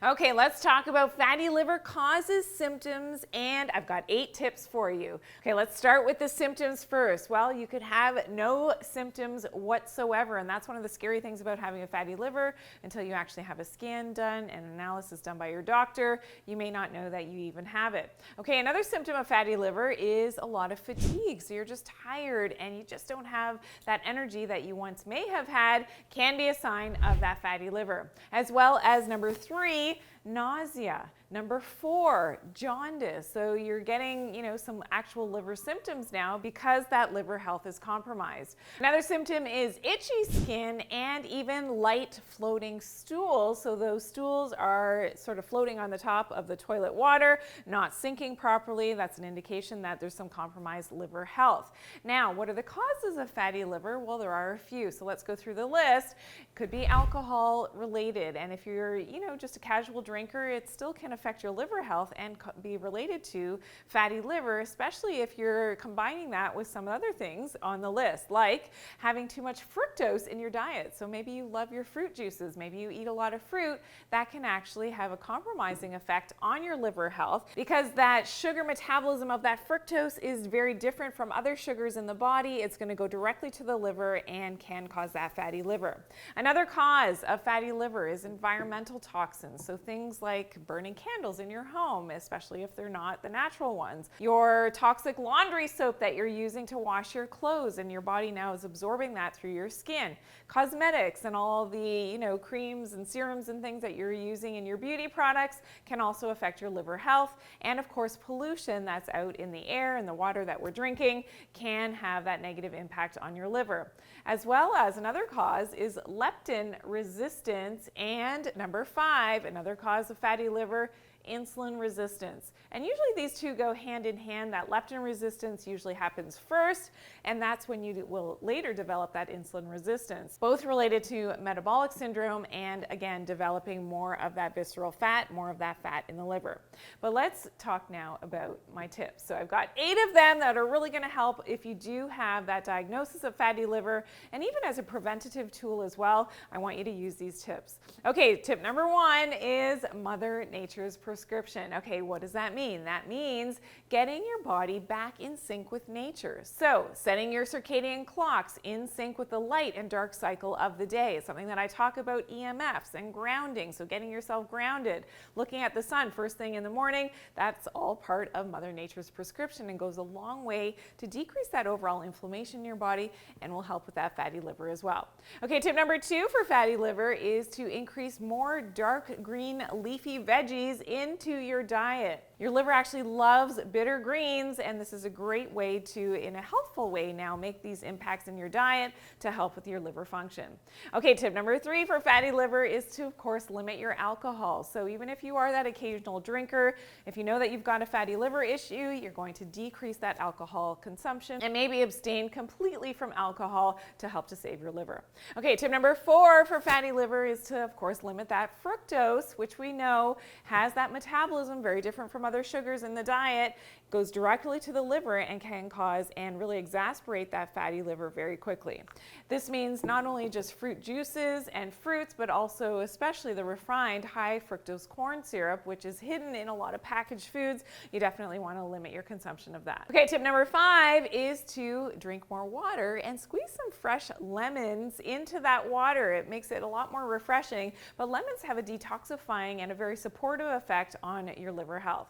Okay, let's talk about fatty liver causes, symptoms, and I've got 8 tips for you. Okay, let's start with the symptoms first. Well, you could have no symptoms whatsoever, and that's one of the scary things about having a fatty liver. Until you actually have a scan done and analysis done by your doctor, you may not know that you even have it. Okay, another symptom of fatty liver is a lot of fatigue. So you're just tired and you just don't have that energy that you once may have had, can be a sign of that fatty liver. As well as number 3, nausea. Number 4, jaundice. So you're getting, some actual liver symptoms now because that liver health is compromised. Another symptom is itchy skin and even light floating stools. So those stools are sort of floating on the top of the toilet water, not sinking properly. That's an indication that there's some compromised liver health. Now, what are the causes of fatty liver? Well, there are a few. So let's go through the list. It could be alcohol related. And if you're, just a casual drinker, it still can affect your liver health and be related to fatty liver, especially if you're combining that with some other things on the list, like having too much fructose in your diet. So maybe you love your fruit juices, maybe you eat a lot of fruit. That can actually have a compromising effect on your liver health because that sugar metabolism of that fructose is very different from other sugars in the body. It's going to go directly to the liver and can cause that fatty liver. Another cause of fatty liver is environmental toxins. So things like burning candles in your home, especially if they're not the natural ones. Your toxic laundry soap that you're using to wash your clothes and your body now is absorbing that through your skin. Cosmetics and all the, creams and serums and things that you're using in your beauty products can also affect your liver health. And of course, pollution that's out in the air and the water that we're drinking can have that negative impact on your liver. As well as another cause is leptin resistance, and number 5, another cause of fatty liver, insulin resistance. And usually these two go hand in hand. That leptin resistance usually happens first, and that's when you will later develop that insulin resistance, both related to metabolic syndrome and, again, developing more of that visceral fat, more of that fat in the liver. But let's talk now about my tips. So I've got 8 of them that are really going to help if you do have that diagnosis of fatty liver, and even as a preventative tool as well. I want you to use these tips. Okay, tip number 1 is Mother Nature's prescription. Okay, what does that mean? That means getting your body back in sync with nature. So setting your circadian clocks in sync with the light and dark cycle of the day is something that I talk about, EMFs and grounding. So getting yourself grounded, looking at the sun first thing in the morning, that's all part of Mother Nature's prescription and goes a long way to decrease that overall inflammation in your body and will help with that fatty liver as well. Okay, tip number 2 for fatty liver is to increase more dark green leafy veggies into your diet. Your liver actually loves bitter greens, and this is a great way to, in a healthful way now, make these impacts in your diet to help with your liver function. Okay, tip number 3 for fatty liver is to, of course, limit your alcohol. So even if you are that occasional drinker, if you know that you've got a fatty liver issue, you're going to decrease that alcohol consumption and maybe abstain completely from alcohol to help to save your liver. Okay, tip number 4 for fatty liver is to, of course, limit that fructose, which we know has that metabolism very different from other sugars in the diet, goes directly to the liver and can cause and really exacerbate that fatty liver very quickly. This means not only just fruit juices and fruits, but also especially the refined high fructose corn syrup, which is hidden in a lot of packaged foods. You definitely want to limit your consumption of that. Okay, tip number 5 is to drink more water and squeeze some fresh lemons into that water. It makes it a lot more refreshing, but lemons have a detoxifying and a very supportive effect on your liver health.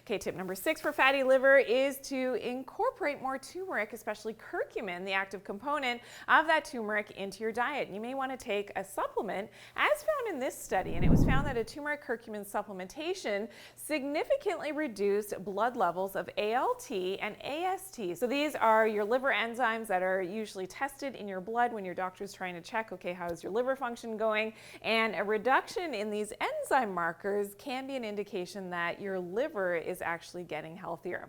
Okay, tip number 6 for fatty liver is to incorporate more turmeric, especially curcumin, the active component of that turmeric, into your diet. You may want to take a supplement as found in this study, and it was found that a turmeric curcumin supplementation significantly reduced blood levels of ALT and AST. So these are your liver enzymes that are usually tested in your blood when your doctor is trying to check, okay, how is your liver function going? And a reduction in these enzyme markers can be an indication that your liver is actually getting healthier.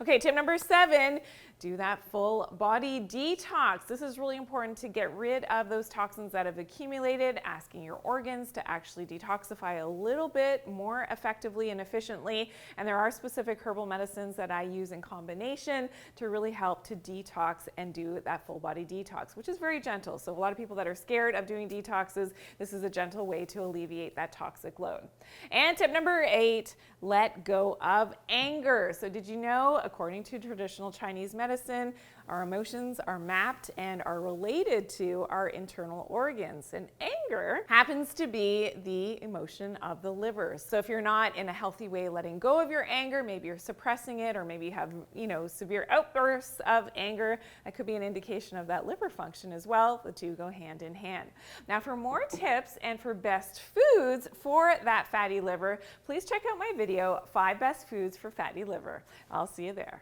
Okay, tip number 7, do that full body detox. This is really important to get rid of those toxins that have accumulated, asking your organs to actually detoxify a little bit more effectively and efficiently. And there are specific herbal medicines that I use in combination to really help to detox and do that full body detox, which is very gentle. So a lot of people that are scared of doing detoxes, this is a gentle way to alleviate that toxic load. And tip number 8, let go of anger. So did you know, according to traditional Chinese medicine, our emotions are mapped and are related to our internal organs. And anger happens to be the emotion of the liver. So if you're not in a healthy way letting go of your anger, maybe you're suppressing it, or maybe you have, severe outbursts of anger, that could be an indication of that liver function as well. The two go hand in hand. Now, for more tips and for best foods for that fatty liver, please check out my video, 5 Best Foods for Fatty Liver. I'll see you there.